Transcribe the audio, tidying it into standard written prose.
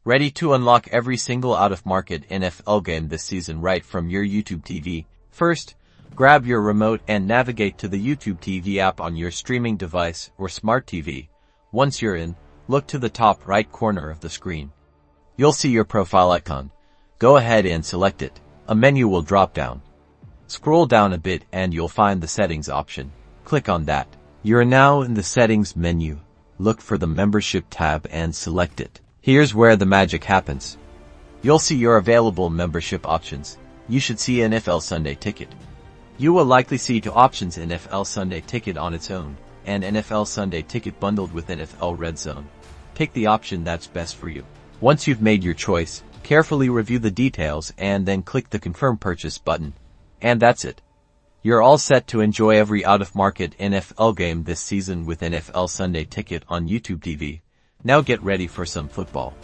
Ready to unlock every single out-of-market NFL game this season right from your YouTube TV? First, grab your remote and navigate to the YouTube TV app on your streaming device or smart TV. Once you're in, look to the top right corner of the screen. You'll see your profile icon. Go ahead and select it. A menu will drop down. Scroll down a bit and you'll find the settings option. Click on that. You're now in the settings menu. Look for the membership tab and select it. Here's where the magic happens. You'll see your available membership options. You should see NFL Sunday Ticket. You will likely see two options: NFL Sunday Ticket on its own, and NFL Sunday Ticket bundled with NFL Red Zone. Pick the option that's best for you. Once you've made your choice, carefully review the details and then click the Confirm Purchase button. And that's it. You're all set to enjoy every out-of-market NFL game this season with NFL Sunday Ticket on YouTube TV. Now get ready for some football.